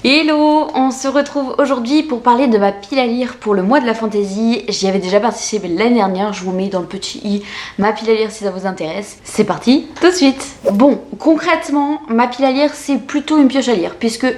Hello, on se retrouve aujourd'hui pour parler de ma pile à lire pour le mois de la fantaisie. J'y avais déjà participé l'année dernière, je vous mets dans le petit i ma pile à lire si ça vous intéresse. C'est parti, tout de suite. Bon, concrètement, ma pile à lire c'est plutôt une pioche à lire puisque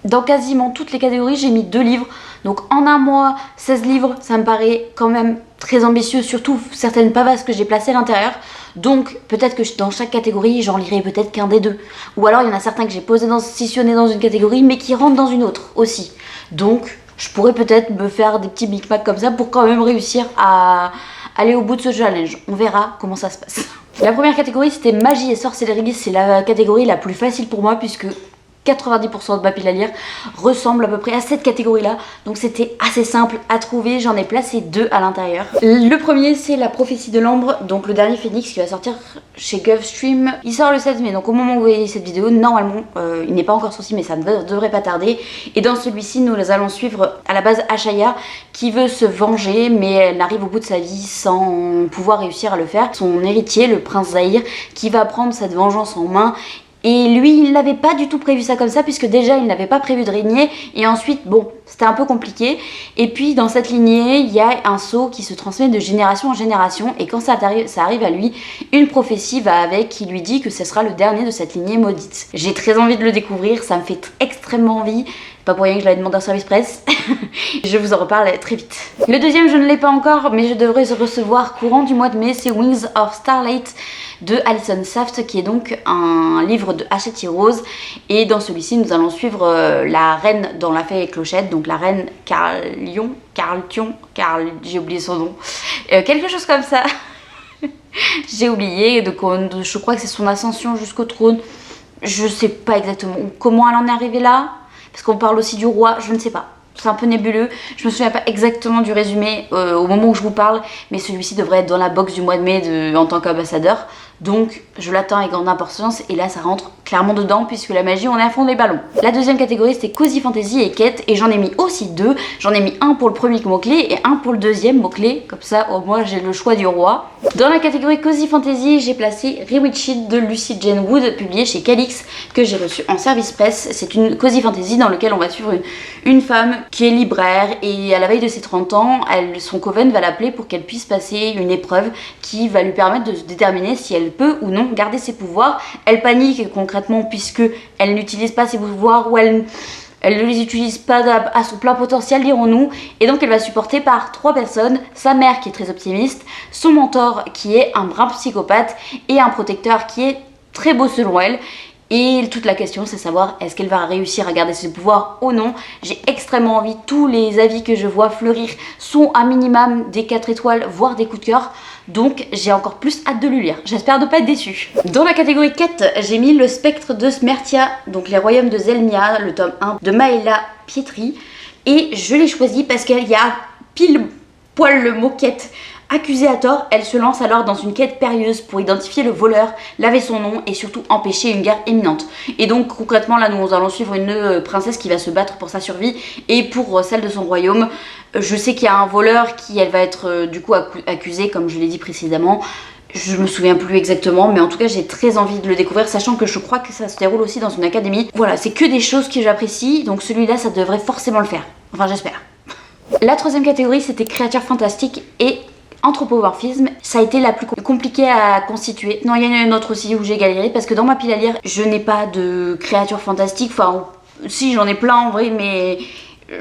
dans quasiment toutes les catégories j'ai mis 2 livres. Donc en un mois, 16 livres, ça me paraît quand même très ambitieux, surtout certaines pavasses que j'ai placées à l'intérieur. Donc peut-être que dans chaque catégorie, j'en lirai peut-être qu'un des deux. Ou alors il y en a certains que j'ai positionnés dans une catégorie, mais qui rentrent dans une autre aussi. Donc je pourrais peut-être me faire des petits micmacs comme ça pour quand même réussir à aller au bout de ce challenge. On verra comment ça se passe. La première catégorie, c'était magie et sorcellerie. C'est la catégorie la plus facile pour moi puisque 90% de ma pile à lire ressemble à peu près à cette catégorie là, donc c'était assez simple à trouver. J'en ai placé 2 à l'intérieur. Le premier c'est La prophétie de l'ombre, donc le dernier Phénix qui va sortir chez Gulfstream. Il sort le 7 mai, donc au moment où vous voyez cette vidéo, normalement il n'est pas encore sorti mais ça ne devrait pas tarder. Et dans celui-ci nous allons suivre à la base Ashaya qui veut se venger mais elle arrive au bout de sa vie sans pouvoir réussir à le faire. Son héritier, le prince Zahir, qui va prendre cette vengeance en main. Et lui, il n'avait pas du tout prévu ça comme ça, puisque déjà, il n'avait pas prévu de régner. Et ensuite, bon, c'était un peu compliqué. Et puis, dans cette lignée, il y a un sceau qui se transmet de génération en génération. Et quand ça arrive à lui, une prophétie va avec qui lui dit que ce sera le dernier de cette lignée maudite. J'ai très envie de le découvrir, ça me fait extrêmement envie. Pas pour rien que je l'avais demandé en service presse. Je vous en reparle très vite. Le deuxième, je ne l'ai pas encore, mais je devrais recevoir courant du mois de mai. C'est Wings of Starlight de Alison Saft, qui est donc un livre de Hachette Rose. Et dans celui-ci, nous allons suivre la reine dans la fée et clochette, donc la reine j'ai oublié son nom. Quelque chose comme ça. J'ai oublié, donc je crois que c'est son ascension jusqu'au trône. Je sais pas exactement comment elle en est arrivée là. Parce qu'on parle aussi du roi, je ne sais pas. C'est un peu nébuleux. Je me souviens pas exactement du résumé au moment où je vous parle. Mais celui-ci devrait être dans la box du mois de mai en tant qu'ambassadeur. Donc je l'attends avec grande importance. Et là ça rentre clairement dedans puisque la magie, on est à fond des ballons. La deuxième catégorie c'était Cozy Fantasy et Quête. Et j'en ai mis aussi 2. J'en ai mis un pour le premier mot-clé et un pour le deuxième mot-clé. Comme ça au moins j'ai le choix du roi. Dans la catégorie Cozy Fantasy, j'ai placé Rewitched de Lucy Jane Wood, publié chez Calix, que j'ai reçu en service presse. C'est une Cozy Fantasy dans laquelle on va suivre une femme qui est libraire et à la veille de ses 30 ans, son coven va l'appeler pour qu'elle puisse passer une épreuve qui va lui permettre de se déterminer si elle peut ou non garder ses pouvoirs. Elle panique concrètement puisque elle n'utilise pas ses pouvoirs ou elle ne les utilise pas à son plein potentiel, dirons-nous. Et donc elle va supporter par 3 personnes. Sa mère qui est très optimiste, son mentor qui est un brin psychopathe et un protecteur qui est très beau selon elle. Et toute la question c'est savoir est-ce qu'elle va réussir à garder ses pouvoirs ou non. J'ai extrêmement envie, tous les avis que je vois fleurir sont un minimum des 4 étoiles, voire des coups de cœur. Donc j'ai encore plus hâte de le lire, j'espère ne pas être déçue. Dans la catégorie quête, j'ai mis Le Spectre de Smertia, donc Les Royaumes de Zelmia, le tome 1 de Maëla Pietri. Et je l'ai choisi parce qu'il y a pile poil le mot quête. Accusée à tort, elle se lance alors dans une quête périlleuse pour identifier le voleur, laver son nom et surtout empêcher une guerre imminente. Et donc concrètement là nous allons suivre une princesse qui va se battre pour sa survie et pour celle de son royaume. Je sais qu'il y a un voleur qui elle va être du coup accusée comme je l'ai dit précédemment. Je me souviens plus exactement mais en tout cas j'ai très envie de le découvrir sachant que je crois que ça se déroule aussi dans une académie. Voilà, c'est que des choses que j'apprécie donc celui-là ça devrait forcément le faire. Enfin j'espère. La troisième catégorie c'était créatures fantastiques et anthropomorphisme, ça a été la plus compliquée à constituer. Non, il y en a une autre aussi où j'ai galéré parce que dans ma pile à lire, je n'ai pas de créatures fantastiques. Enfin, si j'en ai plein en vrai, mais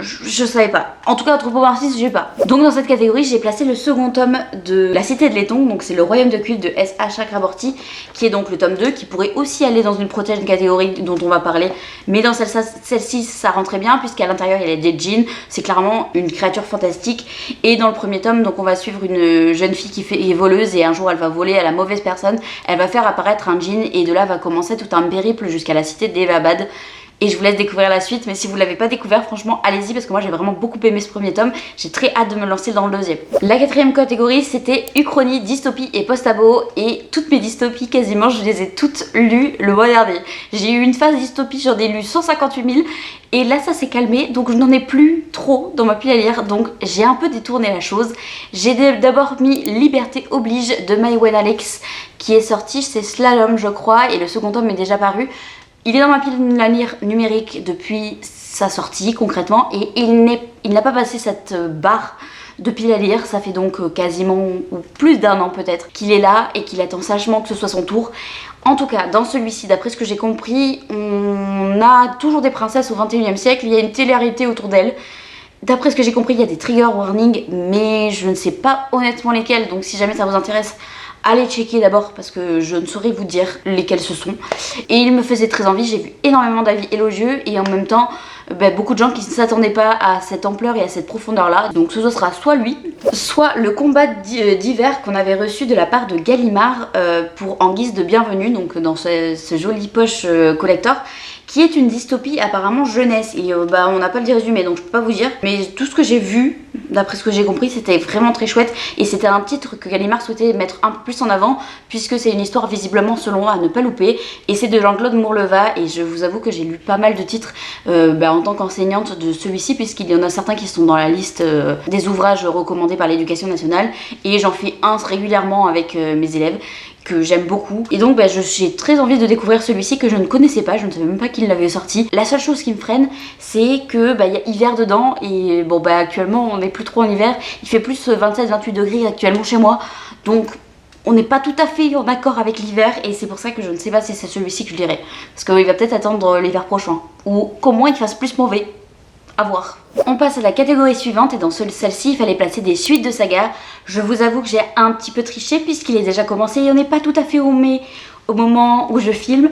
je savais pas. En tout cas, anthropomorphisme, j'ai pas. Donc dans cette catégorie, j'ai placé le second tome de La Cité de Letton, donc c'est le Royaume de Culte de S.A. Chakraborty, qui est donc le tome 2, qui pourrait aussi aller dans une prochaine catégorie dont on va parler. Mais dans celle-ci, ça rentrait bien, puisqu'à l'intérieur, il y a des djinns. C'est clairement une créature fantastique. Et dans le premier tome, donc on va suivre une jeune fille qui est voleuse, et un jour, elle va voler à la mauvaise personne. Elle va faire apparaître un djinn, et de là va commencer tout un périple jusqu'à la cité d'Evabad. Et je vous laisse découvrir la suite, mais si vous ne l'avez pas découvert, franchement, allez-y parce que moi j'ai vraiment beaucoup aimé ce premier tome. J'ai très hâte de me lancer dans le deuxième. La quatrième catégorie, c'était Uchronie, dystopie et post-abo. Et toutes mes dystopies, quasiment, je les ai toutes lues le mois dernier. J'ai eu une phase dystopie, j'en ai lu 158 000. Et là, ça s'est calmé, donc je n'en ai plus trop dans ma pile à lire. Donc j'ai un peu détourné la chose. J'ai d'abord mis Liberté oblige de Maïwen Alex, qui est sorti, c'est Slalom, je crois. Et le second tome est déjà paru. Il est dans ma pile à lire numérique depuis sa sortie concrètement et il n'a pas passé cette barre de pile à lire. Ça fait donc quasiment ou plus d'1 an peut-être qu'il est là et qu'il attend sagement que ce soit son tour. En tout cas, dans celui-ci, d'après ce que j'ai compris, on a toujours des princesses au 21e siècle, il y a une télé-réalité autour d'elles. D'après ce que j'ai compris, il y a des trigger warnings, mais je ne sais pas honnêtement lesquels, donc si jamais ça vous intéresse, allez checker d'abord parce que je ne saurais vous dire lesquels ce sont. Et il me faisait très envie, j'ai vu énormément d'avis élogieux et en même temps beaucoup de gens qui ne s'attendaient pas à cette ampleur et à cette profondeur là. Donc ce sera soit lui, soit le combat d'hiver qu'on avait reçu de la part de Gallimard en guise de bienvenue, donc dans ce joli poche collector, qui est une dystopie apparemment jeunesse. Et on n'a pas le résumé donc je peux pas vous dire. Mais tout ce que j'ai vu, d'après ce que j'ai compris, c'était vraiment très chouette. Et c'était un titre que Gallimard souhaitait mettre un peu plus en avant, puisque c'est une histoire visiblement selon moi à ne pas louper. Et c'est de Jean-Claude Mourleva. Et je vous avoue que j'ai lu pas mal de titres en tant qu'enseignante de celui-ci, puisqu'il y en a certains qui sont dans la liste des ouvrages recommandés par l'éducation nationale. Et j'en fais un régulièrement avec mes élèves, que j'aime beaucoup. Et donc j'ai très envie de découvrir celui-ci que je ne connaissais pas, je ne savais même pas qu'il l'avait sorti. La seule chose qui me freine, c'est que il y a hiver dedans et actuellement on n'est plus trop en hiver, il fait plus 27-28 degrés actuellement chez moi, donc on n'est pas tout à fait en accord avec l'hiver et c'est pour ça que je ne sais pas si c'est celui-ci que je lirai. Parce qu'il va peut-être attendre l'hiver prochain, ou qu'au moins il fasse plus mauvais. À voir. On passe à la catégorie suivante et dans celle-ci il fallait placer des suites de saga. Je vous avoue que j'ai un petit peu triché puisqu'il est déjà commencé et on n'est pas tout à fait au moment où je filme.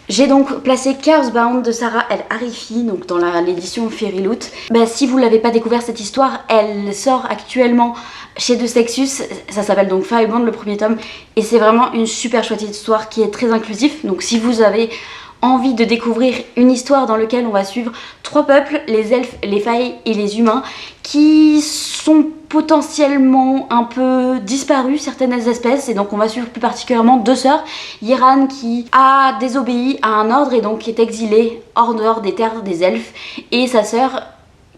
J'ai donc placé Chaosbound de Sarah El Harifi, donc dans l'édition Fairyloot. Si vous l'avez pas découvert cette histoire, elle sort actuellement chez De Sexus, ça s'appelle donc Firebound le premier tome et c'est vraiment une super chouette histoire qui est très inclusif. Donc si vous avez envie de découvrir une histoire dans laquelle on va suivre 3 peuples, les elfes, les failles et les humains, qui sont potentiellement un peu disparus, certaines espèces, et donc on va suivre plus particulièrement 2 sœurs, Yiran qui a désobéi à un ordre et donc qui est exilée hors dehors des terres des elfes, et sa sœur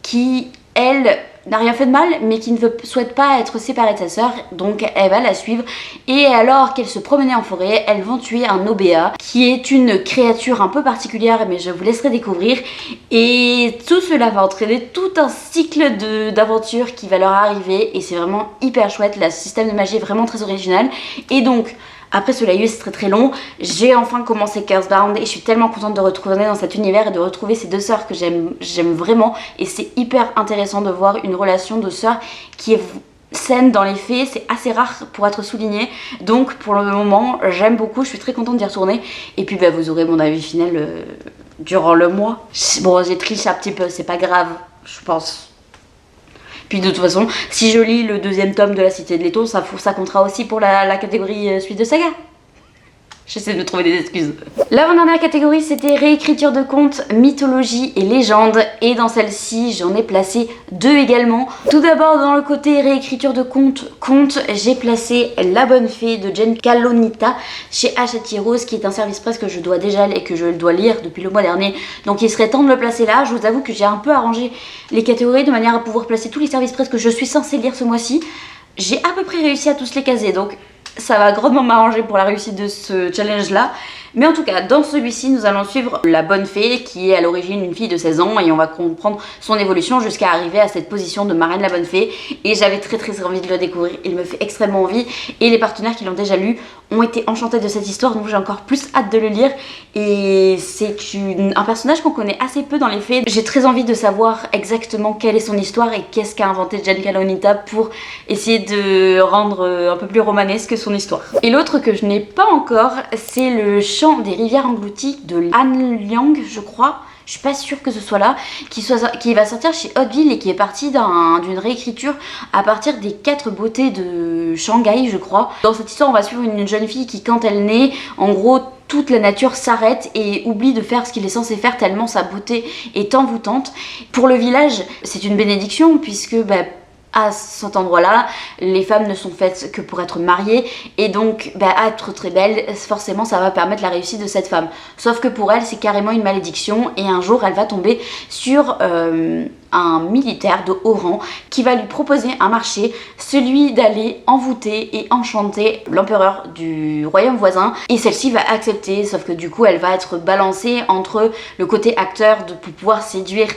qui, elle, n'a rien fait de mal mais qui ne souhaite pas être séparée de sa sœur, donc elle va la suivre et alors qu'elle se promenait en forêt, elles vont tuer un Obéa qui est une créature un peu particulière mais je vous laisserai découvrir et tout cela va entraîner tout un cycle d'aventures qui va leur arriver et c'est vraiment hyper chouette, le système de magie est vraiment très original et donc après ce laïus très très long, j'ai enfin commencé Chaosbound et je suis tellement contente de retourner dans cet univers et de retrouver ces 2 sœurs que j'aime vraiment et c'est hyper intéressant de voir une relation de sœurs qui est saine dans les faits, c'est assez rare pour être souligné donc pour le moment j'aime beaucoup, je suis très contente d'y retourner et puis vous aurez mon avis final durant le mois. Bon j'ai triché un petit peu, c'est pas grave je pense. Puis de toute façon, si je lis le 2e tome de La Cité de Leto, ça comptera aussi pour la catégorie suite de saga. J'essaie de me trouver des excuses. L'avant-dernière catégorie, c'était réécriture de contes, mythologie et légende. Et dans celle-ci, j'en ai placé 2 également. Tout d'abord, dans le côté réécriture de contes, j'ai placé La Bonne Fée de Jen Kalonita chez Hachette Rose, qui est un service presse que je dois déjà et que je dois lire depuis le mois dernier. Donc il serait temps de le placer là. Je vous avoue que j'ai un peu arrangé les catégories de manière à pouvoir placer tous les services presse que je suis censée lire ce mois-ci. J'ai à peu près réussi à tous les caser, donc ça va grandement m'arranger pour la réussite de ce challenge là. Mais en tout cas, dans celui-ci, nous allons suivre la bonne fée qui est à l'origine une fille de 16 ans et on va comprendre son évolution jusqu'à arriver à cette position de marraine la bonne fée. Et j'avais très envie de le découvrir, il me fait extrêmement envie et les partenaires qui l'ont déjà lu ont été enchantés de cette histoire donc j'ai encore plus hâte de le lire. Et c'est un personnage qu'on connaît assez peu dans les faits. J'ai très envie de savoir exactement quelle est son histoire et qu'est-ce qu'a inventé Jen Kalonita pour essayer de rendre un peu plus romanesque son histoire. Et l'autre que je n'ai pas encore, c'est le chant des rivières englouties de Han Liang, je crois. Je suis pas sûre que ce soit là, qui va sortir chez Hauteville et qui est parti d'une réécriture à partir des 4 beautés de Shanghai, je crois. Dans cette histoire, on va suivre une jeune fille qui, quand elle naît, en gros, toute la nature s'arrête et oublie de faire ce qu'il est censé faire tellement sa beauté est envoûtante. Pour le village, c'est une bénédiction puisque à cet endroit-là, les femmes ne sont faites que pour être mariées et donc être très belle, forcément ça va permettre la réussite de cette femme. Sauf que pour elle, c'est carrément une malédiction et un jour elle va tomber sur un militaire de haut rang qui va lui proposer un marché, celui d'aller envoûter et enchanter l'empereur du royaume voisin, et celle-ci va accepter, sauf que du coup elle va être balancée entre le côté acteur pour pouvoir séduire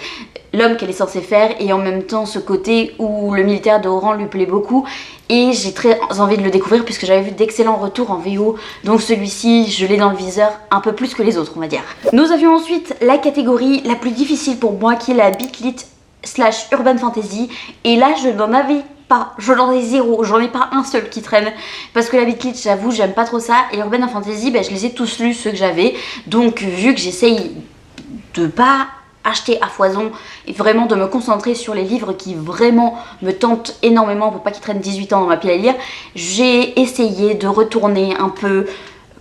l'homme qu'elle est censée faire et en même temps ce côté où le militaire de haut rang lui plaît beaucoup. Et j'ai très envie de le découvrir puisque j'avais vu d'excellents retours en VO, donc celui-ci je l'ai dans le viseur un peu plus que les autres on va dire. Nous avions ensuite la catégorie la plus difficile pour moi qui est la Bitlit / Urban Fantasy, et là je n'en avais pas, j'en ai zéro, j'en ai pas un seul qui traîne parce que la Bitlit, j'avoue, j'aime pas trop ça, et Urban Fantasy, je les ai tous lus ceux que j'avais, donc vu que j'essaye de pas acheter à foison et vraiment de me concentrer sur les livres qui vraiment me tentent énormément pour pas qu'ils traînent 18 ans dans ma pile à lire, j'ai essayé de retourner un peu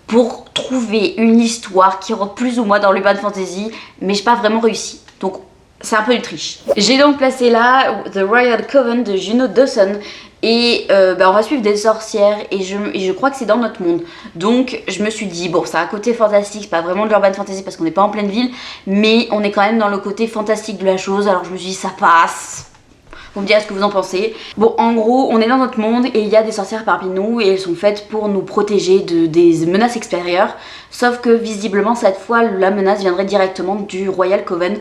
pour trouver une histoire qui rentre plus ou moins dans l'urban fantasy, mais j'ai pas vraiment réussi, donc c'est un peu une triche. J'ai donc placé là The Royal Coven de Juno Dawson, et on va suivre des sorcières et je crois que c'est dans notre monde, donc je me suis dit bon, c'est un côté fantastique, c'est pas vraiment de l'urban fantasy parce qu'on n'est pas en pleine ville, mais on est quand même dans le côté fantastique de la chose, alors je me suis dit ça passe. Vous me direz ce que vous en pensez. Bon, en gros, on est dans notre monde et il y a des sorcières parmi nous et elles sont faites pour nous protéger des menaces extérieures. Sauf que visiblement, cette fois, la menace viendrait directement du Royal Coven.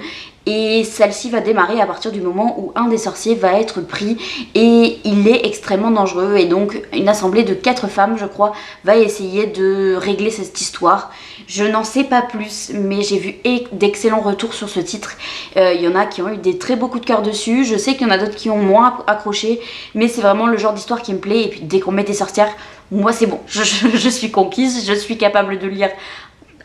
Et celle-ci va démarrer à partir du moment où un des sorciers va être pris et il est extrêmement dangereux. Et donc, une assemblée de 4 femmes, je crois, va essayer de régler cette histoire. Je n'en sais pas plus, mais j'ai vu d'excellents retours sur ce titre. Il y en a qui ont eu des très beaux coups de cœur dessus. Je sais qu'il y en a d'autres qui ont moins accroché, mais c'est vraiment le genre d'histoire qui me plaît. Et puis dès qu'on met des sorcières, moi c'est bon. Je suis conquise, je suis capable de lire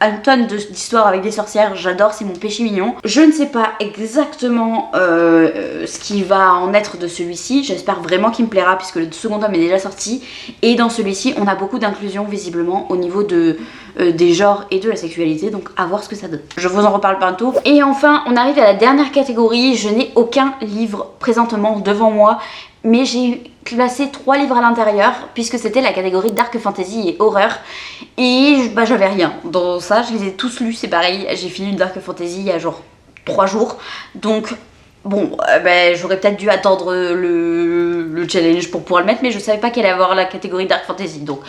une tonne d'histoires avec des sorcières, j'adore, c'est mon péché mignon. Je ne sais pas exactement ce qui va en être de celui-ci, j'espère vraiment qu'il me plaira puisque le second tome est déjà sorti, et dans celui-ci on a beaucoup d'inclusion visiblement au niveau des genres et de la sexualité, donc à voir ce que ça donne. Je vous en reparle bientôt. Et enfin on arrive à la dernière catégorie, je n'ai aucun livre présentement devant moi, mais j'ai classé 3 livres à l'intérieur puisque c'était la catégorie Dark Fantasy et Horreur, et j'avais rien dans ça, je les ai tous lus, c'est pareil, j'ai fini le Dark Fantasy il y a genre 3 jours, donc bon, j'aurais peut-être dû attendre le challenge pour pouvoir le mettre, mais je savais pas qu'elle allait avoir la catégorie Dark Fantasy, donc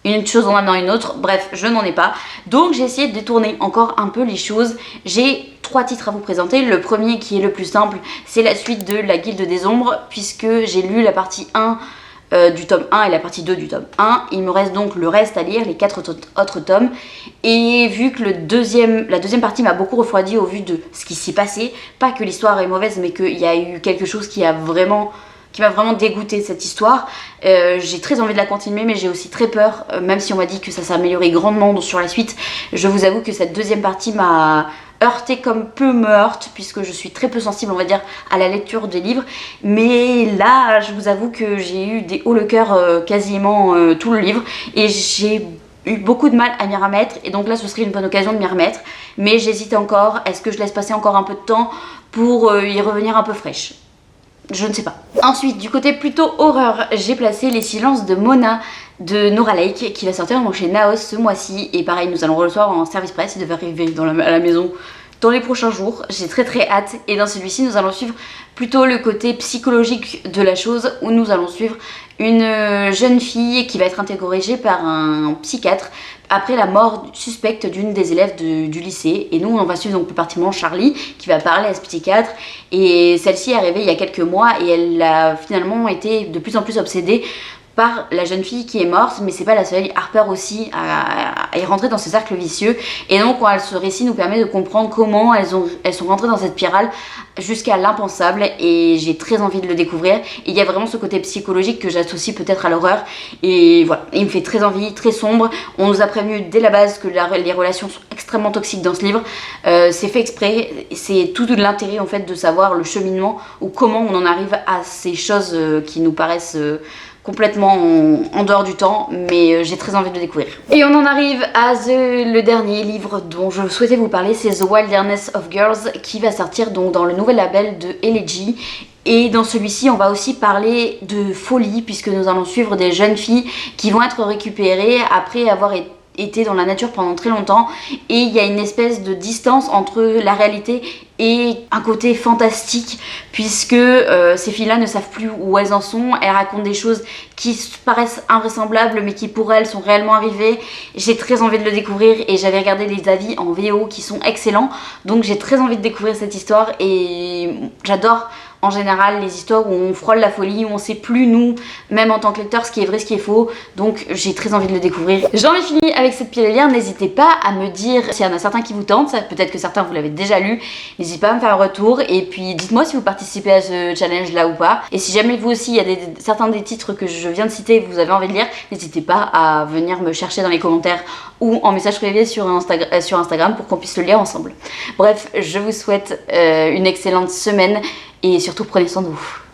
une chose en amenant une autre, bref, je n'en ai pas. Donc j'ai essayé de détourner encore un peu les choses. J'ai 3 titres à vous présenter. Le premier, qui est le plus simple, c'est la suite de La Guilde des Ombres, puisque j'ai lu la partie 1 du tome 1 et la partie 2 du tome 1. Il me reste donc le reste à lire, les 4 autres tomes. Et vu que la deuxième partie m'a beaucoup refroidi au vu de ce qui s'y passait, pas que l'histoire est mauvaise, mais qu'il y a eu quelque chose qui m'a vraiment dégoûté cette histoire. J'ai très envie de la continuer, mais j'ai aussi très peur, même si on m'a dit que ça s'est amélioré grandement sur la suite. Je vous avoue que cette deuxième partie m'a heurté comme peu me heurte, puisque je suis très peu sensible, on va dire, à la lecture des livres. Mais là, je vous avoue que j'ai eu des hauts le cœur quasiment tout le livre, et j'ai eu beaucoup de mal à m'y remettre, et donc là ce serait une bonne occasion de m'y remettre, mais j'hésite encore. Est-ce que je laisse passer encore un peu de temps pour y revenir un peu fraîche? Je ne sais pas. Ensuite, du côté plutôt horreur, j'ai placé Les Silences de Mona de Nora Lake, qui va sortir donc chez Naos ce mois-ci. Et pareil, nous allons le recevoir en service presse, il devait arriver à la maison dans les prochains jours. J'ai très hâte. Et dans celui-ci, nous allons suivre plutôt le côté psychologique de la chose, où nous allons suivre une jeune fille qui va être interrogée par un psychiatre après la mort suspecte d'une des élèves du lycée. Et nous on va suivre donc plus particulièrement Charlie qui va parler à ce psychiatre, et celle-ci est arrivée il y a quelques mois et elle a finalement été de plus en plus obsédée par la jeune fille qui est morte, mais c'est pas la seule. Harper aussi à y rentrer dans ce cercle vicieux, et donc ce récit nous permet de comprendre comment elles sont rentrées dans cette spirale jusqu'à l'impensable, et j'ai très envie de le découvrir. Et il y a vraiment ce côté psychologique que j'associe peut-être à l'horreur, et voilà, il me fait très envie, très sombre. On nous a prévenu dès la base que les relations sont extrêmement toxiques dans ce livre, c'est fait exprès, c'est tout de l'intérêt en fait de savoir le cheminement ou comment on en arrive à ces choses qui nous paraissent complètement en dehors du temps, mais j'ai très envie de le découvrir. Et on en arrive à le dernier livre dont je souhaitais vous parler, c'est The Wilderness of Girls, qui va sortir donc dans le nouvel label de Elegy. Et dans celui-ci, on va aussi parler de folie, puisque nous allons suivre des jeunes filles qui vont être récupérées après avoir été dans la nature pendant très longtemps et il y a une espèce de distance entre la réalité et un côté fantastique puisque ces filles-là ne savent plus où elles en sont, elles racontent des choses qui paraissent invraisemblables mais qui pour elles sont réellement arrivées. J'ai très envie de le découvrir et j'avais regardé les avis en VO qui sont excellents, donc j'ai très envie de découvrir cette histoire et j'adore en général les histoires où on frôle la folie, où on sait plus nous, même en tant que lecteur, ce qui est vrai, ce qui est faux, donc j'ai très envie de le découvrir. J'en ai fini avec cette pile à lire, n'hésitez pas à me dire s'il y en a certains qui vous tentent, peut-être que certains vous l'avez déjà lu, n'hésitez pas à me faire un retour et puis dites-moi si vous participez à ce challenge là ou pas, et si jamais vous aussi il y a certains des titres que je viens de citer que vous avez envie de lire, n'hésitez pas à venir me chercher dans les commentaires ou en message privé sur Instagram pour qu'on puisse le lire ensemble. Bref, je vous souhaite une excellente semaine et surtout prenez soin de vous.